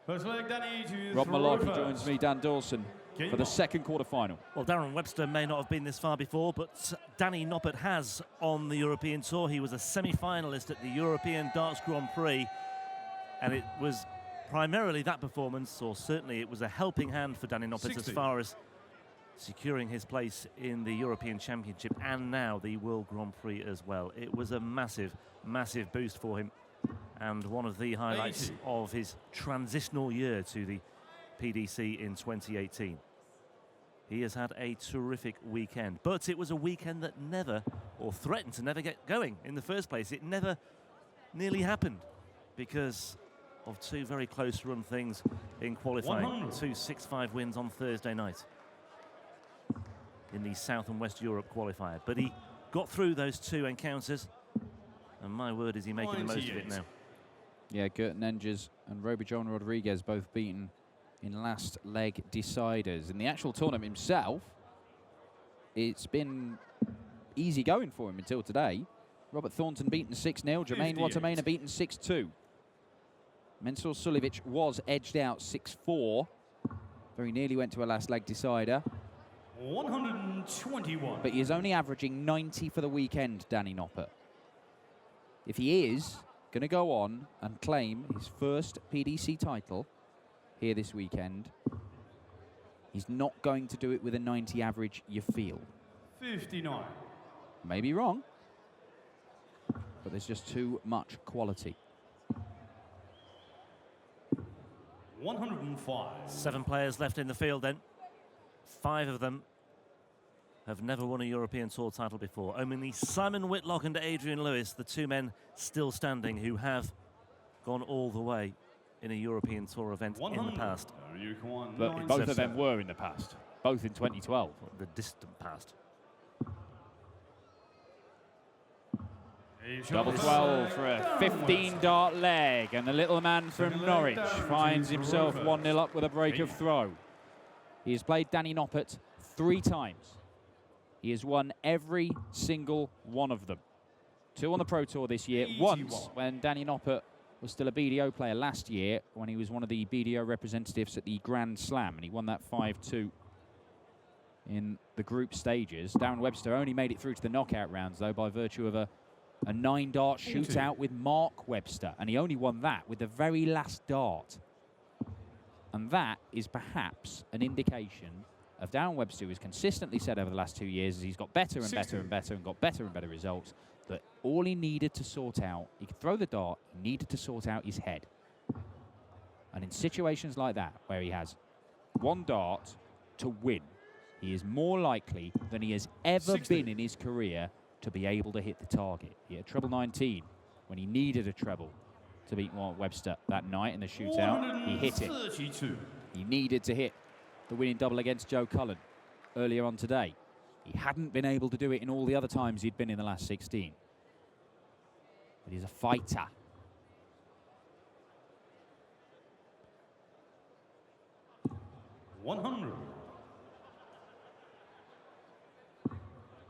First leg, Danny to Rob Malarkey first. joins me, Dan Dawson, for the second quarter-final. Well, Darren Webster may not have been this far before, but Danny Noppert has on the European Tour. He was a semi-finalist at the European Darts Grand Prix, and it was primarily that performance, or certainly it was a helping hand for Danny Noppert 60. as far as securing his place in the European Championship and now the World Grand Prix as well. It was a massive, massive boost for him, and one of the highlights 80. of his transitional year to the PDC in 2018. He has had a terrific weekend, but it was a weekend that never, or threatened to never get going in the first place. It never nearly happened because of two very close run things in qualifying. 100. 2 6-5 wins on Thursday night in the South and West Europe qualifier. But he got through those two encounters, and my word, is he making the most of it now. Yeah, Gert Nenges and Robijon Rodriguez both beaten in last leg deciders. In the actual tournament himself, it's been easy going for him until today. Robert Thornton beaten 6-0, Jermaine 58. Watamena beaten 6-2. Mensur Suljevic was edged out 6-4. Very nearly went to a last leg decider. 121. But he is only averaging 90 for the weekend, Danny Noppert. If he is going to go on and claim his first PDC title here this weekend, he's not going to do it with a 90 average, you feel. 59. Maybe wrong, but there's just too much quality. 105. 7 players left in the field then. 5 of them have never won a European Tour title before. Only Simon Whitlock and Adrian Lewis, the 2 men still standing, who have gone all the way in a European Tour event in the past. But both of them were in the past, both in 2012. The distant past. Double 12 for a 15-dart leg, and the little man from Norwich finds himself 1-0 up with a break of throw. He has played Danny Noppert 3 times. He has won every single one of them. 2 on the Pro Tour this year, 81. once when Danny Noppert was still a BDO player last year, when he was one of the BDO representatives at the Grand Slam, and he won that 5-2 in the group stages. Darren Webster only made it through to the knockout rounds, though, by virtue of a 9-dart shootout with Mark Webster, and he only won that with the very last dart. And that is perhaps an indication of Darren Webster, who has consistently said over the last 2 years, as he's got better and better and better and got better and better results, that all he needed to sort out, he could throw the dart, he needed to sort out his head. And in situations like that, where he has 1 dart to win, he is more likely than he has ever been in his career to be able to hit the target. He had treble 19 when he needed a treble to beat Mark Webster that night in the shootout. He hit it. He needed to hit the winning double against Joe Cullen earlier on today. He hadn't been able to do it in all the other times he'd been in the last 16. But he's a fighter. $100.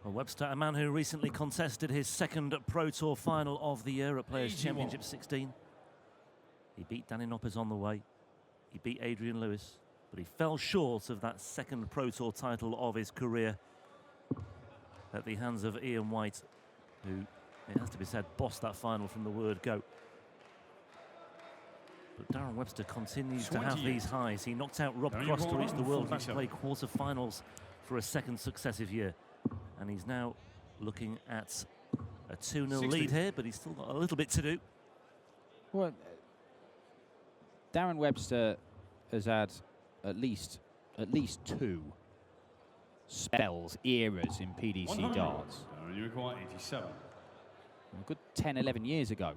Well, Webster, a man who recently contested his 2nd Pro Tour final of the year at Players 81. Championship 16. He beat Danny Noppert on the way. He beat Adrian Lewis, but he fell short of that 2nd Pro Tour title of his career at the hands of Ian White, who, it has to be said, bossed that final from the word go. But Darren Webster continues to have these highs. He knocked out Rob Cross to reach the World Match Play quarter-finals for a 2nd successive year. And he's now looking at a 2-0 lead here, but he's still got a little bit to do. Well, Darren Webster has had at least 2 spells, eras in PDC darts. You require 87. A good 10, 11 years ago.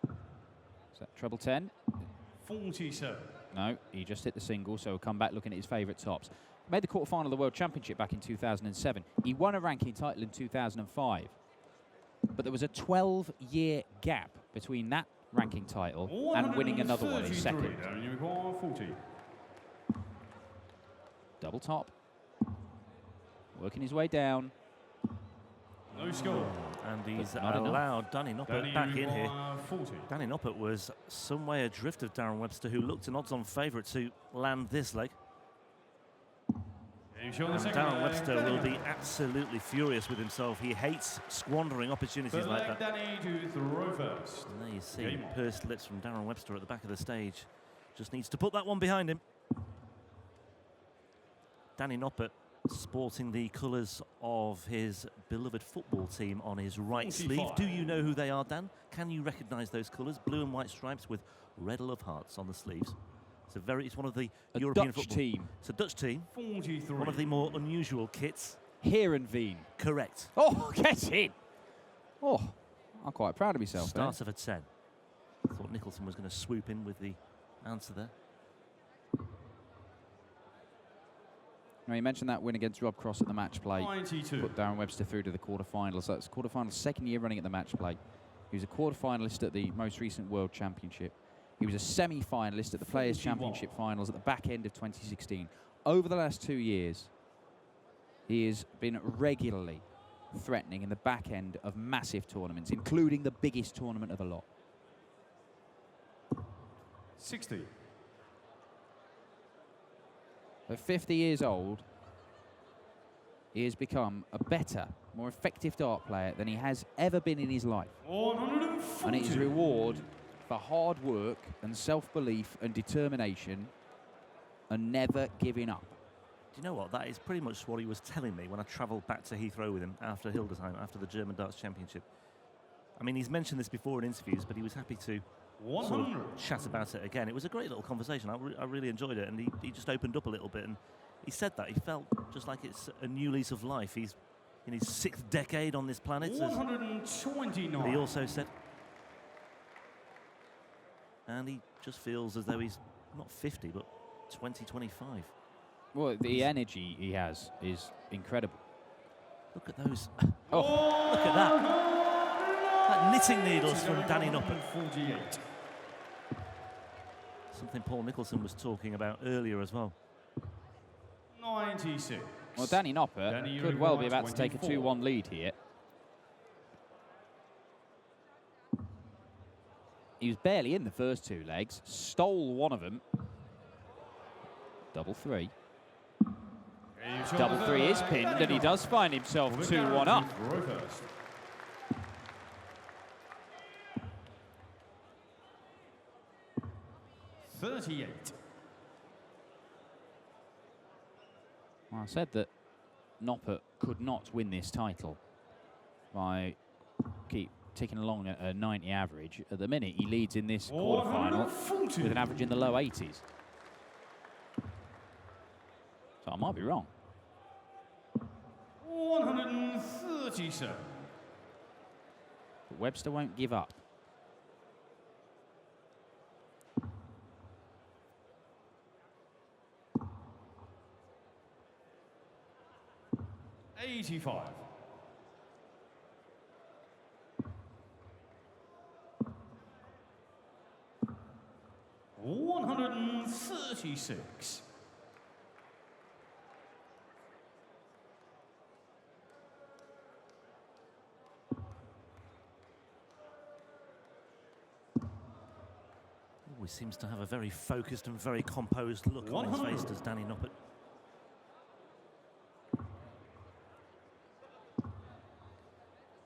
Is that treble 10? 47. No, he just hit the single, so he'll come back looking at his favourite tops. Made the quarterfinal of the World Championship back in 2007. He won a ranking title in 2005. But there was a 12-year gap between that ranking title and winning another one in 2nd. You require 40. Double top. Working his way down. No score. And he's But not allowed Danny Noppert Danny back in here. 40. Danny Noppert was some way adrift of Darren Webster, who looked an odds-on favourite to land this leg. Game show on the And second Darren leg, Webster Danny. will be absolutely furious with himself. He hates squandering opportunities Third like leg, that. Danny to throw first. And there you see Game on. pursed lips from Darren Webster at the back of the stage. Just needs to put that one behind him. Danny Noppert sporting the colours of his beloved football team on his right 45. sleeve. Do you know who they are, Dan? Can you recognise those colours? Blue and white stripes with red love hearts on the sleeves. It's one of the European Dutch football team. It's a Dutch team. 43. One of the more unusual kits. Heerenveen. Correct. Oh, get in. Oh, I'm quite proud of myself. Starter for 10. Thought Nicholson was going to swoop in with the answer there. Now, you mentioned that win against Rob Cross at the match play. 92. Put Darren Webster through to the quarterfinals. That's quarterfinals, second year running at the match play. He was a quarterfinalist at the most recent World Championship. He was a semi-finalist at the Players' 41. Championship finals at the back end of 2016. Over the last 2 years, he has been regularly threatening in the back end of massive tournaments, including the biggest tournament of the lot. 60. At 50 years old, he has become a better, more effective dart player than he has ever been in his life. 140. And it is a reward for hard work and self-belief and determination and never giving up. Do you know what? That is pretty much what he was telling me when I travelled back to Heathrow with him after Hildesheim, after the German Darts Championship. I mean, he's mentioned this before in interviews, but he was happy to sort 100. of chat about it again. It was a great little conversation. I really enjoyed it, and he just opened up a little bit, and he said that he felt just like it's a new lease of life. He's in his 6th decade on this planet. 129. But he also said, and he just feels as though he's not 50, but 25. Well, the energy he has is incredible. Look at those. Oh, Look at that. Like knitting needles from Danny Noppert. 48. Something Paul Nicholson was talking about earlier as well. 96. well, Danny Noppert Danny could well be Uruguay about to take a 24. 2-1 lead here. He was barely in the first 2 legs, stole one of them. Double 3. Double 3 is pinned, and he does find himself 2-1 up. Throw first. $38. Well, I said that Noppert could not win this title by keep ticking along at a 90 average. At the minute, he leads in this quarterfinal 140. with an average in the low 80s. So I might be wrong. 137. But Webster won't give up. $85. $136. Always seems to have a very focused and very composed look on his 100. face, does Danny Noppert.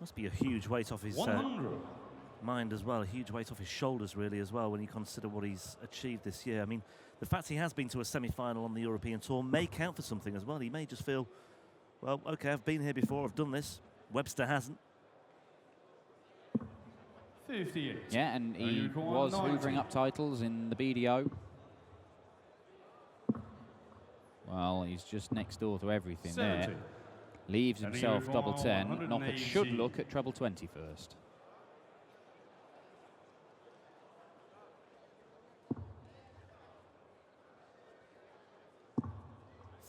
Must be a huge weight off his 100. mind as well, a huge weight off his shoulders really as well when you consider what he's achieved this year. I mean, the fact he has been to a semi-final on the European Tour may count for something as well. He may just feel, well, okay, I've been here before, I've done this. Webster hasn't. 58. Yeah, and he was hoovering up titles in the BDO. Well, he's just next door to everything 70. there. Leaves Danny himself Uruguay, double 10. Noppert 180. should look at treble 20 first.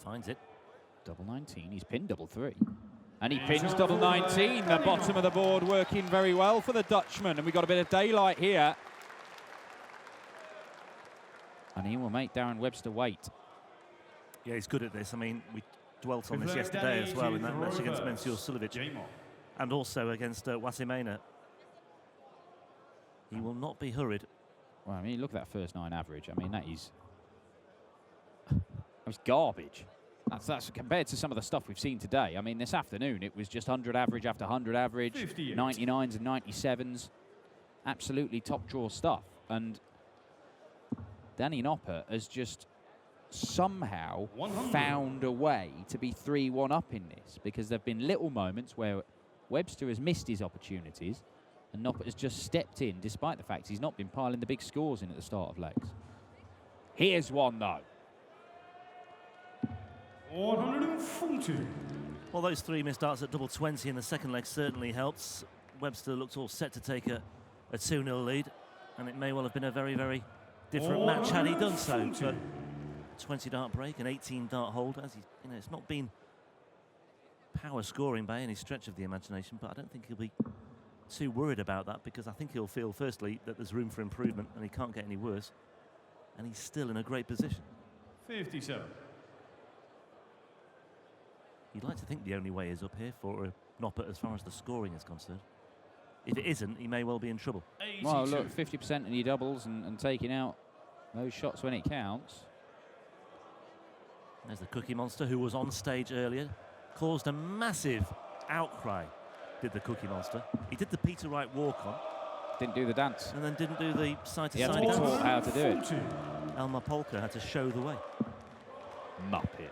Finds it. Double 19. He's pinned double 3. And he pins double 19. The bottom of the board working very well for the Dutchman. And we've got a bit of daylight here. And he will make Darren Webster wait. Yeah, he's good at this. I mean, we dwelt on this Reflect yesterday Danny as well in that to match against reverse. Mensur Suljovic. Game on. and also against Wasimena. He will not be hurried. Well, I mean, look at that first 9 average. I mean, that was garbage. That's compared to some of the stuff we've seen today. I mean, this afternoon, it was just 100 average after 100 average, 58. 99s and 97s. Absolutely top draw stuff. And Danny Noppert has just somehow 100. found a way to be 3-1 up in this, because there have been little moments where Webster has missed his opportunities and Noppert has just stepped in, despite the fact he's not been piling the big scores in at the start of legs. Here's one, though. 140. Well, those 3 missed darts at double 20 in the second leg certainly helps. Webster looks all set to take a 2-0 lead, and it may well have been a very, very different match had he done so. But 20 dart break, an 18 dart hold, as it's not been power scoring by any stretch of the imagination, but I don't think he'll be too worried about that, because I think he'll feel, firstly, that there's room for improvement and he can't get any worse, and he's still in a great position. 57. You'd like to think the only way is up here for Noppert as far as the scoring is concerned. If it isn't, he may well be in trouble. 82. Well, look, 50% in your doubles and taking out those shots when it counts. There's the Cookie Monster, who was on stage earlier. Caused a massive outcry, did the Cookie Monster. He did the Peter Wright walk-on. Didn't do the dance. And then didn't do the He had side-to-side to be dance. taught how to do it. 140. Elmar Polka had to show the way. Muppet.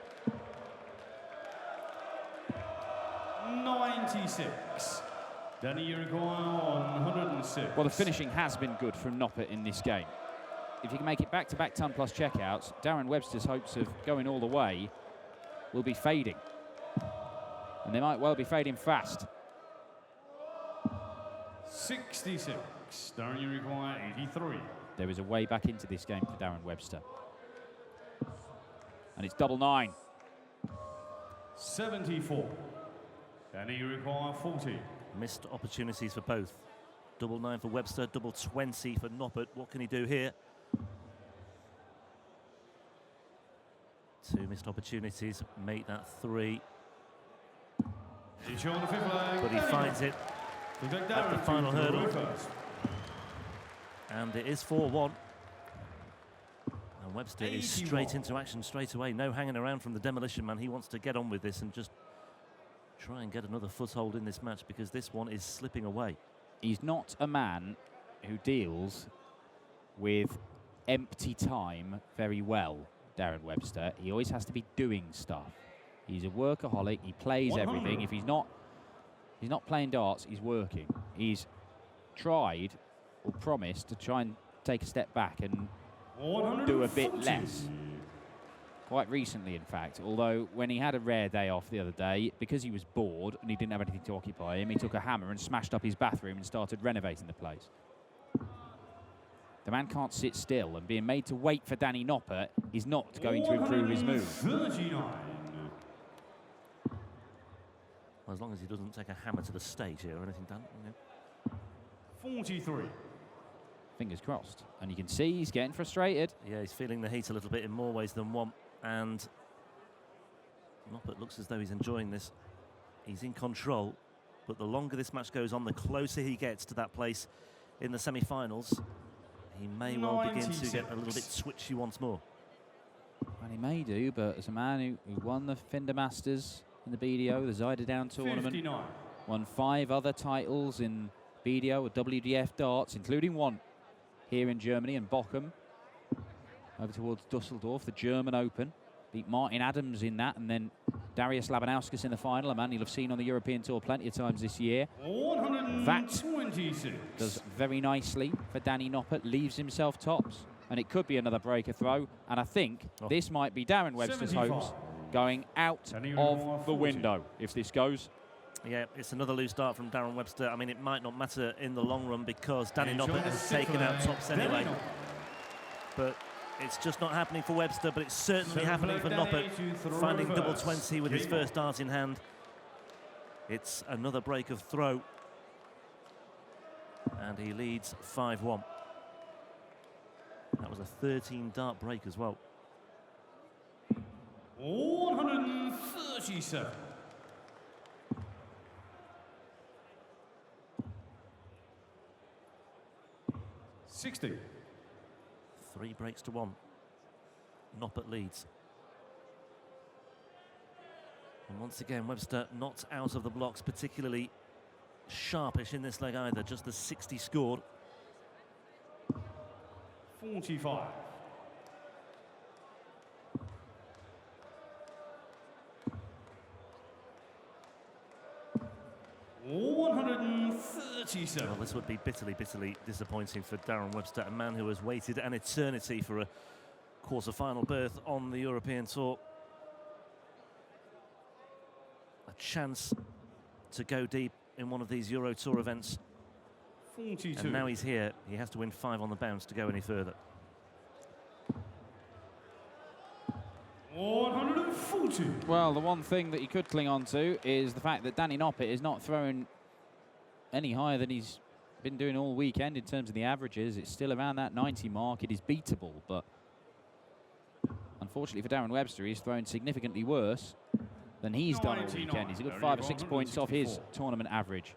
96. Danny Uruguay on 106. Well, the finishing has been good from Noppert in this game. If you can make it back-to-back ton plus checkouts, Darren Webster's hopes of going all the way will be fading. And they might well be fading fast. 66. Darren Uruguay 83. There is a way back into this game for Darren Webster. And it's double 9. 74. Danny Uruguay 40. Missed opportunities for both. Double 9 for Webster, double 20 for Noppert. What can he do here? 2 missed opportunities, make that 3. Each on the 5th leg. But he finds it at the final hurdle. And it is 4-1. And Webster is 81. straight into action straight away. No hanging around from the Demolition Man. He wants to get on with this and just try and get another foothold in this match, because this one is slipping away. He's not a man who deals with empty time very well, Darren Webster. He always has to be doing stuff. He's a workaholic. He plays 100. everything. If he's not playing darts, he's working. He's tried or promised to try and take a step back and do a bit less. Quite recently, in fact, although when he had a rare day off the other day, because he was bored and he didn't have anything to occupy him, he took a hammer and smashed up his bathroom and started renovating the place. The man can't sit still, and being made to wait for Danny Noppert is not going to improve his move. 39. As long as he doesn't take a hammer to the stage here or anything, Dan. 43. Fingers crossed. And you can see he's getting frustrated. Yeah, he's feeling the heat a little bit in more ways than one. And Noppert looks as though he's enjoying this. He's in control. But the longer this match goes on, the closer he gets to that place in the semi-finals, he may well begin to get a little bit twitchy once more. Well, he may do, but as a man who won the Fender Masters in the BDO, the Zyderdown tournament, 59. won 5 other titles in BDO or WDF darts, including one here in Germany in Bochum, over towards Dusseldorf, the German Open. Beat Martin Adams in that, and then Darius Labanauskas in the final, a man you'll have seen on the European Tour plenty of times this year. 126. Does very nicely for Danny Noppert, leaves himself tops, and it could be another breaker throw, and I think this might be Darren Webster's 75. hopes going out of the window if this goes. Yeah, it's another loose dart from Darren Webster. I mean, it might not matter in the long run because Danny Noppert has taken out tops anyway. But it's just not happening for Webster, but it's certainly happening for Noppert, finding double 20 with his first dart in hand. It's another break of throw. And he leads 5-1. That was a 13 dart break as well. 137. 60. 3 breaks to 1. Noppert leads. And once again, Webster not out of the blocks, particularly sharpish in this leg either. Just the 60 scored. 45. 137. Well, this would be bitterly, bitterly disappointing for Darren Webster, a man who has waited an eternity for a quarter-final berth on the European Tour. A chance to go deep in one of these Euro Tour events. 42. And now he's here. He has to win 5 on the bounce to go any further. 140. Well, the one thing that he could cling on to is the fact that Danny Noppert is not throwing any higher than he's been doing all weekend in terms of the averages. It's still around that 90 mark. It is beatable, but unfortunately for Darren Webster, he's thrown significantly worse than he's done all weekend. He's a good 5 or 6 points off his tournament average.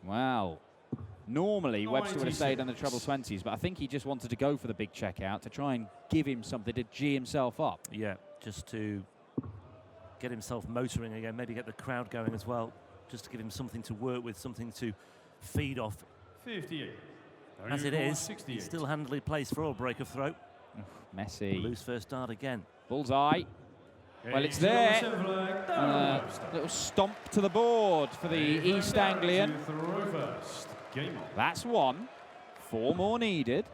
Wow. Normally, Webster would have stayed on the treble 20s, but I think he just wanted to go for the big checkout to try and give him something to G himself up. Yeah, just to get himself motoring again, maybe get the crowd going as well, just to give him something to work with, something to feed off. 58. As it is, he's still handily placed for a break of throw. Messy. Loose first dart again. Bullseye. Well, it's there. Little stomp to the board for the East Anglian. That's 1. 4 more needed.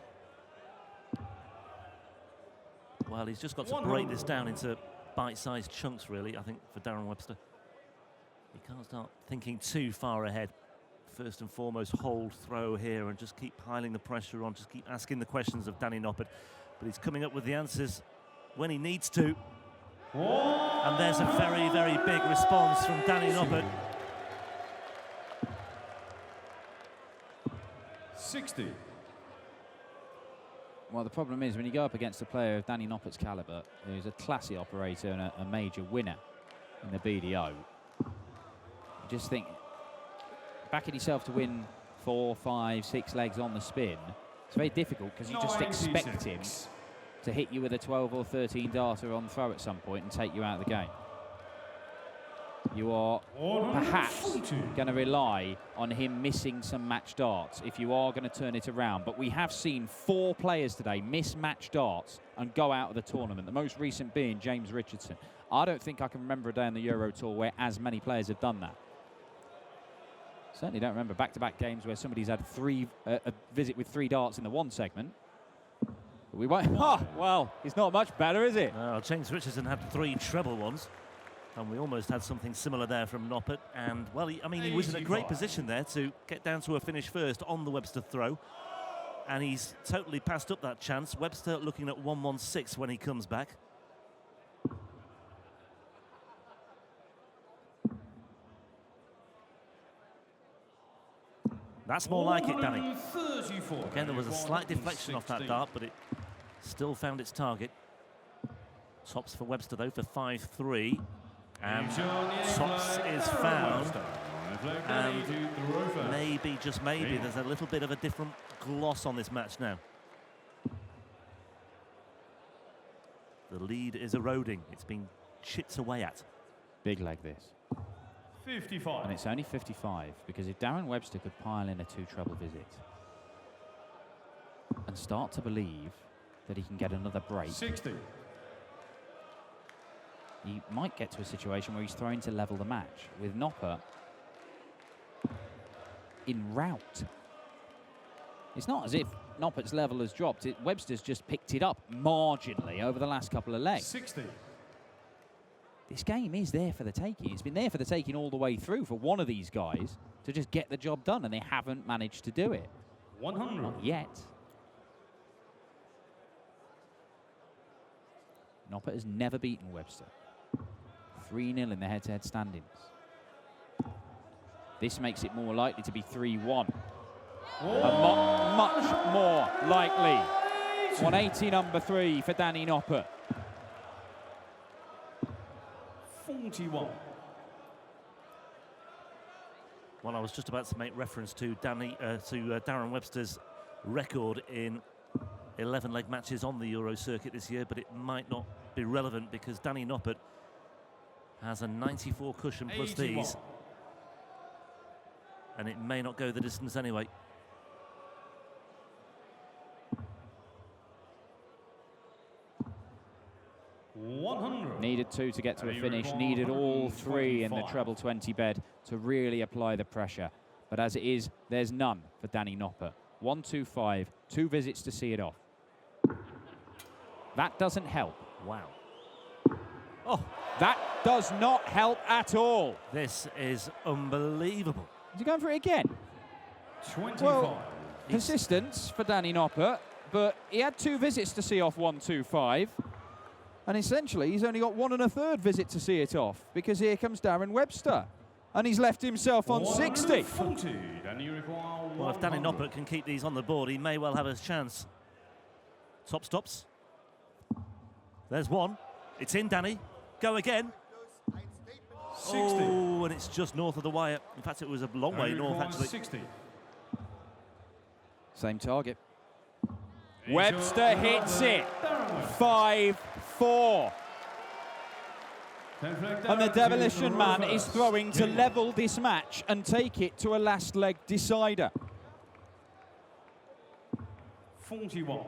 Well, he's just got to break this down into bite-sized chunks, really, I think, for Darren Webster. He can't start thinking too far ahead. First and foremost, hold throw here and just keep piling the pressure on, just keep asking the questions of Danny Noppert. But he's coming up with the answers when he needs to. And there's a very, very big response from Danny Noppert. 60. Well, the problem is when you go up against a player of Danny Noppert's calibre, who's a classy operator and a major winner in the BDO, you just think, backing yourself to win 4, 5, 6 legs on the spin, it's very difficult because you just expect him to hit you with a 12 or 13 darter on throw at some point and take you out of the game. You are perhaps going to rely on him missing some match darts if you are going to turn it around. But we have seen 4 players today miss match darts and go out of the tournament, the most recent being James Richardson. I don't think I can remember a day on the Euro Tour where as many players have done that. Certainly don't remember back-to-back games where somebody's had a visit with 3 darts in the 1 segment. But we won't. Oh, well, it's not much better, is it? James Richardson had 3 treble ones. And we almost had something similar there from Noppert. And, well, he was in a great position there to get down to a finish first on the Webster throw. And he's totally passed up that chance. Webster looking at 116 when he comes back. That's more like it, Danny. Again, there was a slight deflection off that dart, but it still found its target. Tops for Webster, though, for 5-3. And tops is found. And maybe, just maybe, there's a little bit of a different gloss on this match now. The lead is eroding. It's been chipped away at. Big leg, this. 55. And it's only 55, because if Darren Webster could pile in a 2 treble visit and start to believe that he can get another break, 60. he might get to a situation where he's throwing to level the match with Noppert in route. It's not as if Noppert's level has dropped. Webster's just picked it up marginally over the last couple of legs. 60. This game is there for the taking. It's been there for the taking all the way through for one of these guys to just get the job done, and they haven't managed to do it. 100. Not yet. Noppert has never beaten Webster. 3-0 in the head-to-head standings. This makes it more likely to be 3-1. Much more likely. 180 number 3 for Danny Noppert. 41. Well, I was just about to make reference to Darren Webster's record in 11-leg matches on the Euro circuit this year, but it might not be relevant because Danny Noppert has a 94 cushion plus 81. these, and it may not go the distance anyway. Needed 2 to get to a finish, needed all 3 in the treble 20 bed to really apply the pressure. But as it is, there's none for Danny Noppert. 1-2-5, 2 visits to see it off. That doesn't help. Wow. Oh, that does not help at all. This is unbelievable. Is he going for it again? 25. Well, persistence for Danny Noppert, but he had 2 visits to see off 1-2-5. And essentially, he's only got 1 1/3 visit to see it off, because here comes Darren Webster. And he's left himself on 60. Well, if Danny Noppert can keep these on the board, he may well have a chance. Top stops. There's 1. It's in, Danny. Go again. 60. Oh, and it's just north of the wire. In fact, it was a long way north, actually. 60. Same target. Webster hits it. 5-4. And the Demolition Man is throwing to level this match and take it to a last leg decider. 41.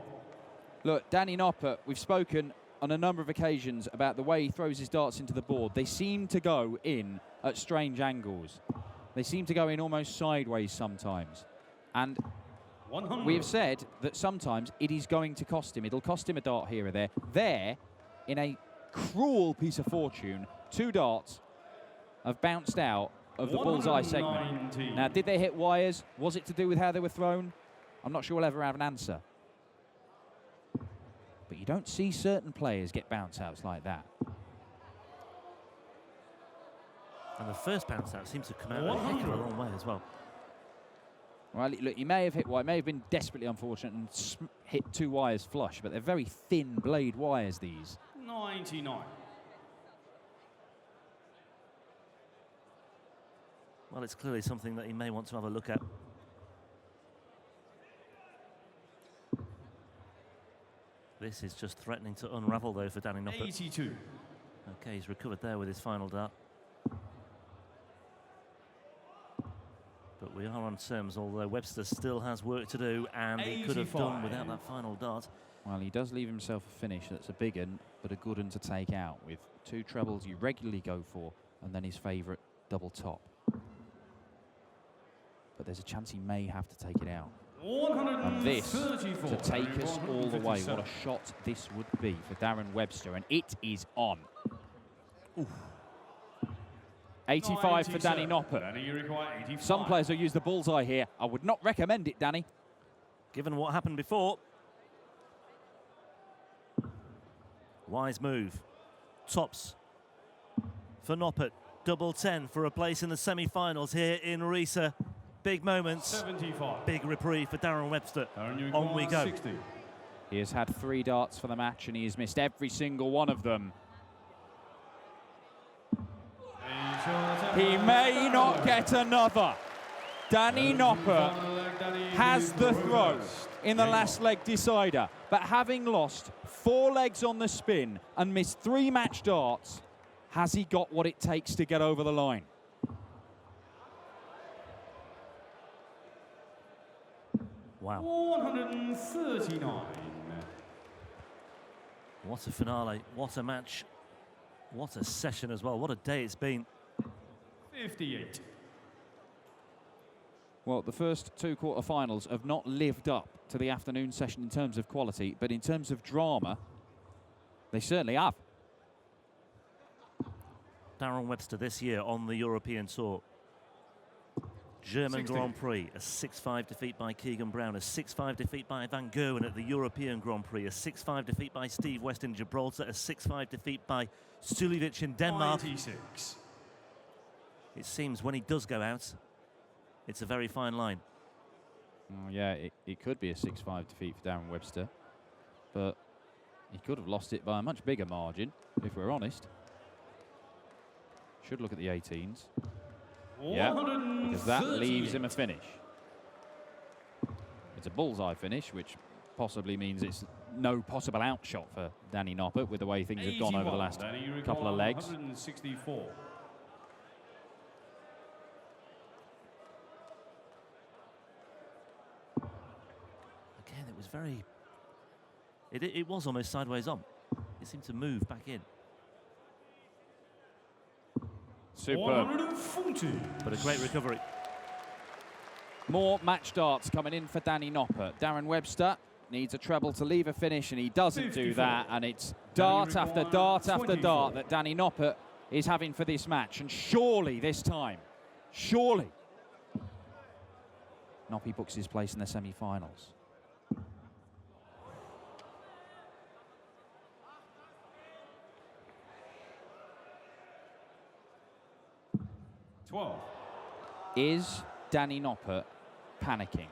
Look, Danny Noppert, we've spoken on a number of occasions about the way he throws his darts into the board. They seem to go in at strange angles. They seem to go in almost sideways sometimes. And 100. we have said that sometimes it is going to cost him. It'll cost him a dart here or there. There, in a cruel piece of fortune, 2 darts have bounced out of the bullseye segment. Now, did they hit wires? Was it to do with how they were thrown? I'm not sure we'll ever have an answer. But you don't see certain players get bounce outs like that. And the first bounce out seems to come out a heck of a long way as well. Well, look, he may have hit wire, may have been desperately unfortunate and hit 2 wires flush, but they're very thin blade wires, these. 99. Well, it's clearly something that he may want to have a look at. This is just threatening to unravel, though, for Danny Noppert. 82. Okay, he's recovered there with his final dart. But we are on terms, although Webster still has work to do, and he could have done without that final dart. Well, he does leave himself a finish that's a big one, but a good one to take out, with 2 trebles you regularly go for, and then his favourite double top. But there's a chance he may have to take it out. And this, to take us all the way, what a shot this would be for Darren Webster, and it is on. Oof. 85 for Danny Noppert. Some players will use the bullseye here. I would not recommend it, Danny. Given what happened before. Wise move. Tops for Noppert. Double 10 for a place in the semi-finals here in Riesa. Big moments. 75. Big reprieve for Darren Webster. On we go. 60. He has had 3 darts for the match, and he has missed every single one of them. He may not get another. Danny Noppert has the throw in the last leg decider, but having lost 4 legs on the spin and missed 3 match darts, has he got what it takes to get over the line? Wow. 139. What a finale. What a match. What a session as well. What a day it's been. 58. Well, the first 2 quarterfinals have not lived up to the afternoon session in terms of quality, but in terms of drama, they certainly have. Darren Webster this year on the European Tour. German 60. Grand Prix, a 6-5 defeat by Keegan Brown, a 6-5 defeat by Van Gerwen at the European Grand Prix, a 6-5 defeat by Steve West in Gibraltar, a 6-5 defeat by Suljevic in Denmark. 96. It seems when he does go out, it's a very fine line. Oh, yeah, it could be a 6-5 defeat for Darren Webster, but he could have lost it by a much bigger margin, if we're honest. Should look at the 18s. Yeah, because that leaves him a finish. It's a bullseye finish, which possibly means it's no possible outshot for Danny Noppert with the way things have gone over the last couple of legs. 164. Again, it was very... It was almost sideways on. It seemed to move back in. Superb. 140. But a great recovery. More match darts coming in for Danny Noppert. Darren Webster needs a treble to leave a finish, and he doesn't 54. do that. And it's dart after dart after dart that Danny Noppert is having for this match. And surely this time, surely, Noppy books his place in the semi-finals. Is Danny Noppert panicking?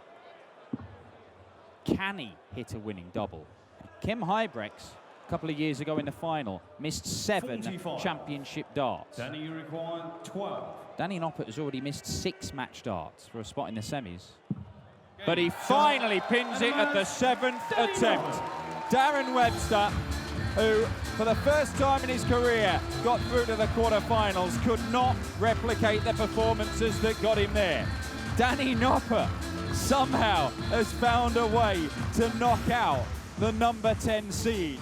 Can he hit a winning double? Kim Huybrechts, a couple of years ago in the final, missed 7 45. championship darts. Danny, you require 12. Danny Noppert has already missed 6 match darts for a spot in the semis. But he finally pins it at the 7th attempt. Darren Webster, who for the first time in his career got through to the quarterfinals, could not replicate the performances that got him there. Danny Noppert somehow has found a way to knock out the number 10 seed.